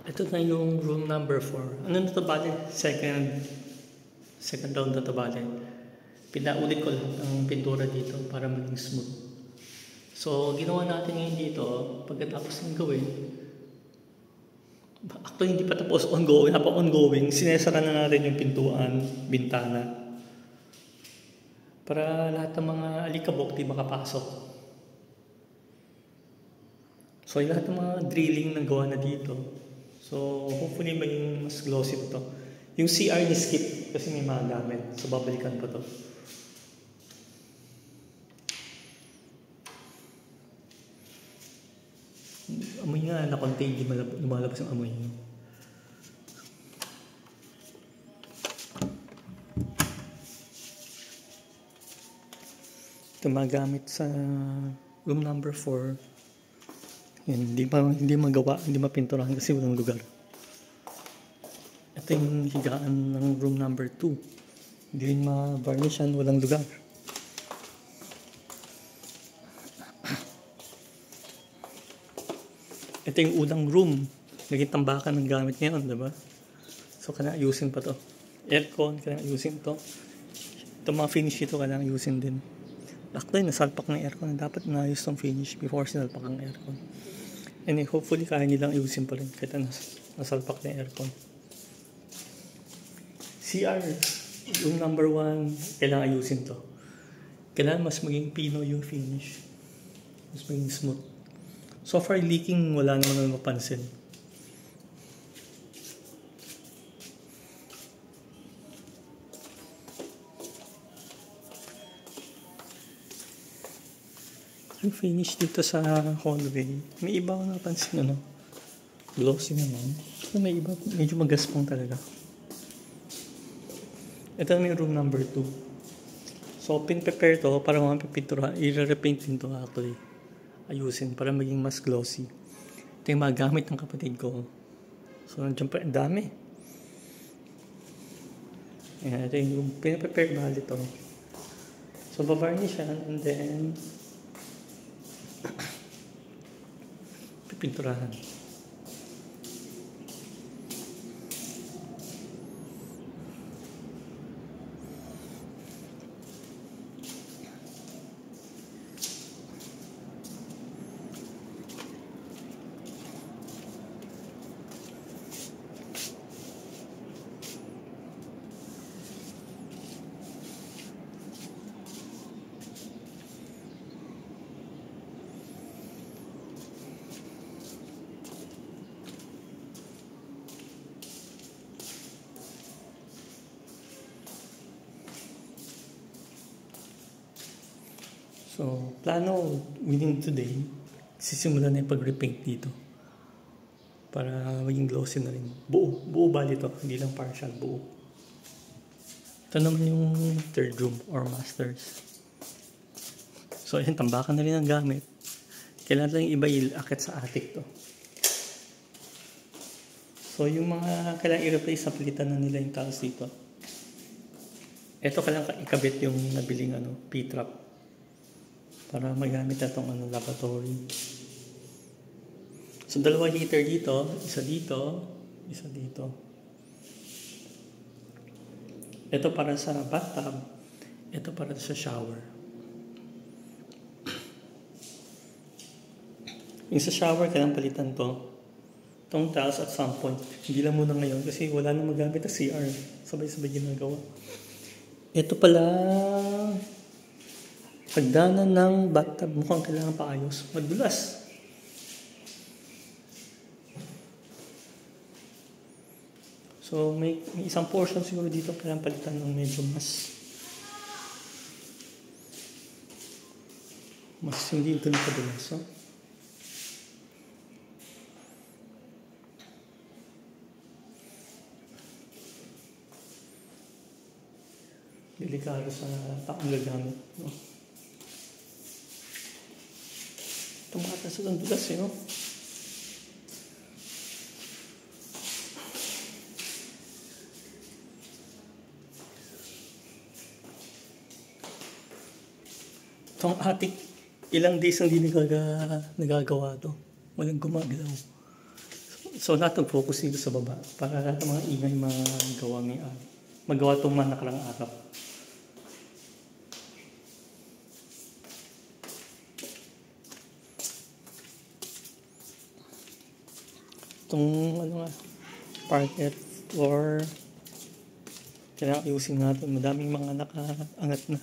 Ito na yung room number 4. Ano na to bale? Second round na to bale. Pinaulit ko lang ang pintura dito para maging smooth. So, ginawa natin ngayon dito, pagkatapos ng gawin, actually hindi pa tapos ongoing, sinesara na natin yung pintuan, bintana. Para lahat ng mga alikabok di makapasok. So, yung lahat ng mga drilling na gawa na dito. So, hopefully maging mas glossy ito. Yung CR ni skip kasi may mga gamit. So, babalikan ko to. Amoy nga na konti, hindi lumalabas yung amoy niyo. Ito magamit sa room number 4. Yan, hindi magawa, hindi mapinturahan kasi walang lugar. Ito yung higaan ng room number 2. Hindi rin ma-varnishan, walang lugar. Ito yung unang room. Naging tambakan ng gamit ngayon, diba? So, kailangan ayusin pa to. Aircon, kailangan ayusin to. Ito mga finish ito, kailangan ayusin din. Actually, nasalpak ng aircon. Dapat naayos tong finish before sinalpak ang aircon. And hopefully, kaya nilang ayusin pa rin kahit nasalpak ng aircon. CR, yung number 1, kailangan ayusin to. Kailangan mas maging pino yung finish. Mas maging smooth. So far, leaking, wala naman na mapansin. Yung finish dito sa hallway, may iba ko napansin, glossy naman. So may iba, medyo magaspang talaga. Ito na yung room number 2. So, pin-prepare to para mapipintura. I-repaint din to actually. Ayusin para maging mas glossy. Ito yung mga gamit ng kapatid ko. So, nandiyan pa, ang dami. Ayan, ito yung pin-prepare bali to. So, bavarnish yan and then pipinturahan. So, plano within today, sisimulan na yung pag-repaint dito. Para maging glossy na rin. Buo bali to, hindi lang partial, buo. Ito naman yung third room or masters. So, ayan, tambakan na rin ang gamit. Kailangan lang iba akit sa attic to. So, yung mga kailangan i-replace, palitan na nila yung tiles dito. Ito kailangan ikabit yung nabiling P-trap. Para magamit na itong lavatory. So, 2 heater dito. Isa dito. Isa dito. Ito para sa bathtub. Ito para sa shower. Yung sa shower, kailangan palitan to. Itong tiles at some point. Hindi lang muna ngayon kasi wala na magamit na CR. Sabay-sabay ginagawa. Ito pala pagdanan ng bathtub, mukhang kailangan paayos. Madulas. So, may isang portion siguro dito kailangan palitan ng medyo mas hindi ito nakadulas. So, delikado sa taong gagamit. No? Tumataas ang dulas, no? Itong attic, ilang days ang hindi nagagawa to. Walang gumagalaw. So, So lahat nag-focus dito sa baba para lahat ng mga ingay magawa itong mga nakarang araw. Itong parquet floor, kailangan ayusin natin. Madaming mga nakaangat na.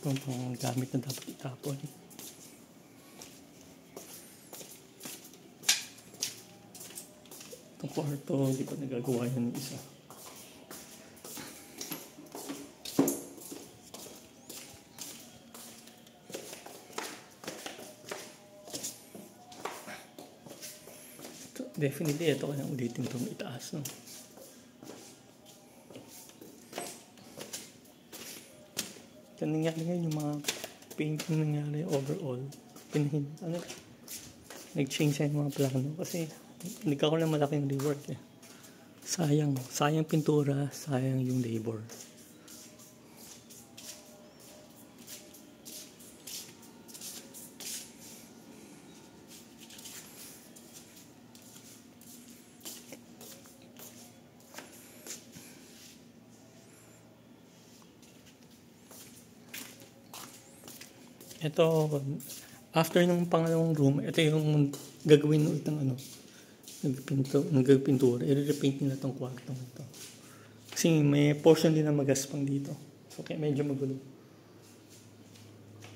Itong mga gamit na dapat itapon. Itong kwarto, hindi pa nagagawa yun ng isa. Definitely, ito kailangan ulitin itong itaas, no? Kaya nangyari ngayon yung mga painting nangyari overall. Nag-change na yung mga plano kasi nagkakaroon ng malaking rework eh. Sayang pintura, sayang yung labor. Ito, after ng pangalawang room, ito yung gagawin ulit ng nagpintura. I-repaint nila itong kwartong ito. Kasi may portion din na magaspang dito. So, kaya medyo magulo.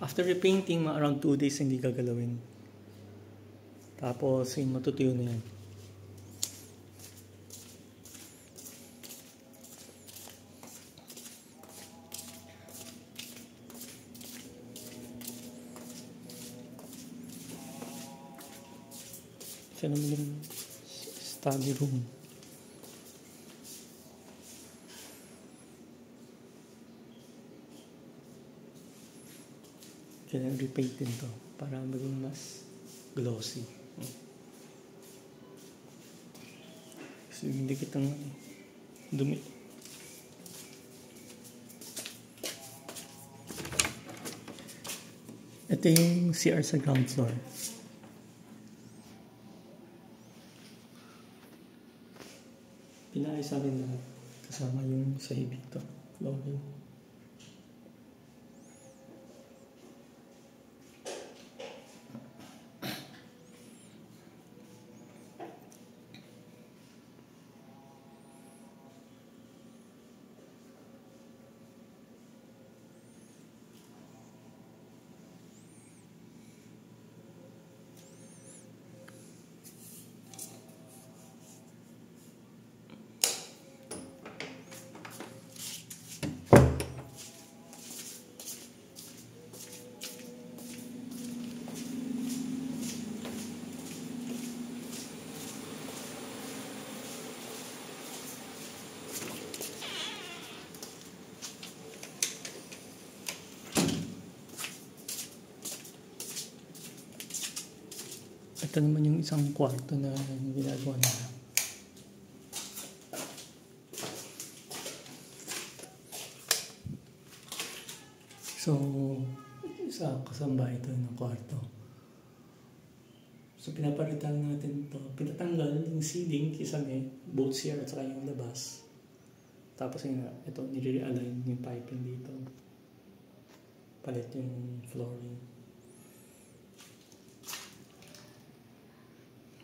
After repainting, around 2 days hindi gagalawin. Tapos, matutuyo na yan. Siya naman yung study room. Kailangan repaint din to para maging mas glossy. So, hindi kitang dumi. Ito yung CR sa ground floor. Pinaayos natin lahat kasama yung sa hibig to, flooring. Ito naman yung isang kwarto na ginagawa nila. So, isa kasama ito ng kwarto. So, pinapalitan natin ito. Pinatanggal yung ceiling, kisame, both CR at saka yung labas. Tapos ito, nire-align yung piping dito. Palit yung flooring.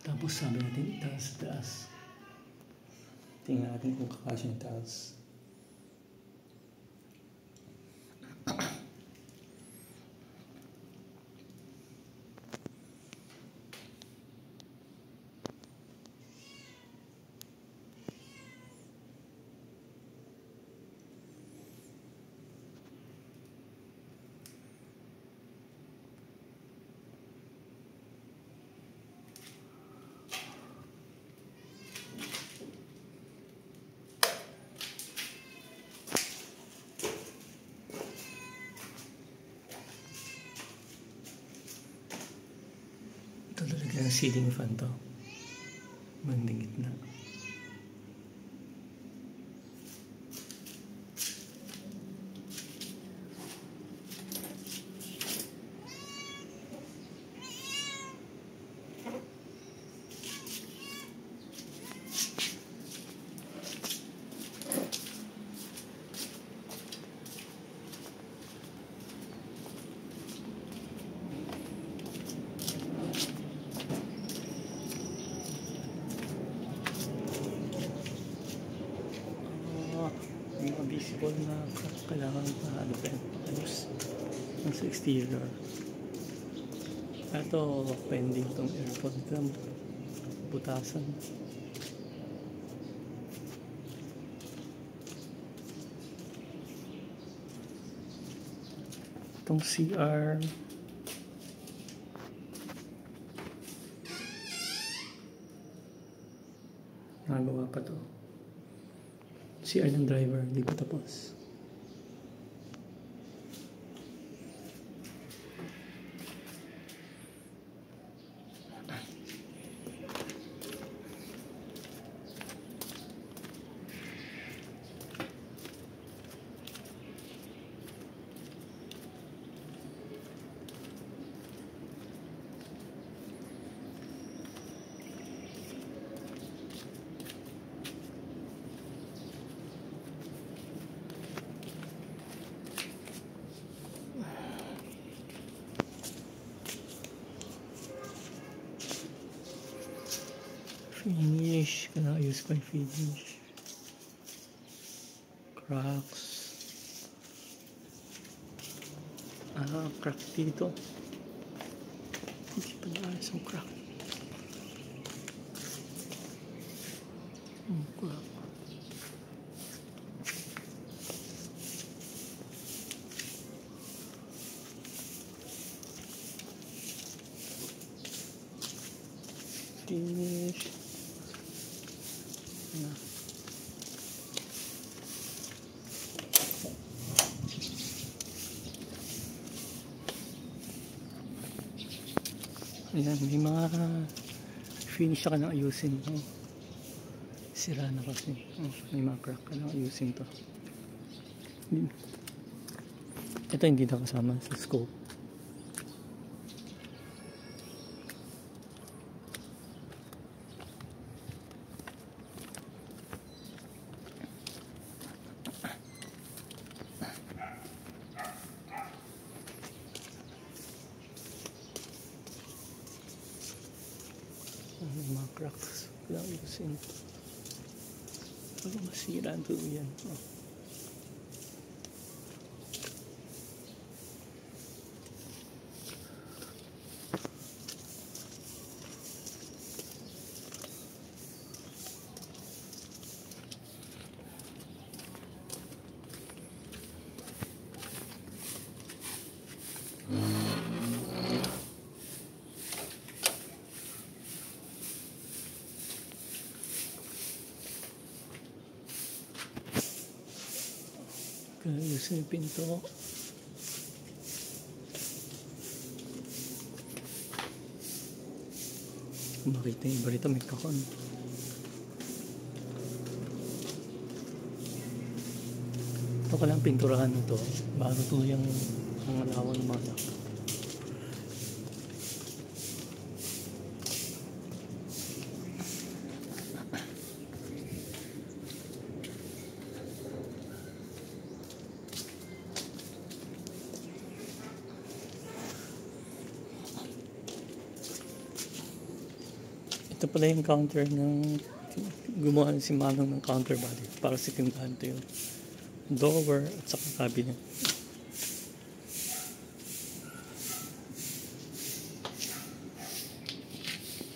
Tapos sabi natin, taas. Tingnan natin kung kakasya yung taas. Ito talaga ang ceiling fan to. Banding gitna. ano pa yan, ayos. Ang sa exterior. Ito, pending tong aircon ko. Butasan. Itong CR. Nagawa pa to. CR ng driver, hindi pa tapos. Finish, kailangan ayos pa yung finish. Cracks. Crack dito. Hindi pa naayos ang crack. Crack. Finish. Ayan, may mga finish ka nang ayusin. Sira na kasi. May mga crack ka nang ayusin to. Ito hindi na kasama sa scope. Mga cracks lang ayusin. Pag masira ito yan. Ayusin yung pinto. Makita yung iba rito may kakon. Ito ka lang pinturahan nito bago ito yung ang alawan ng mga lock. Ito pala yung counter ng gumawa si Manong ng counter body para sa tindahan. Ito yung door at saka cabinet.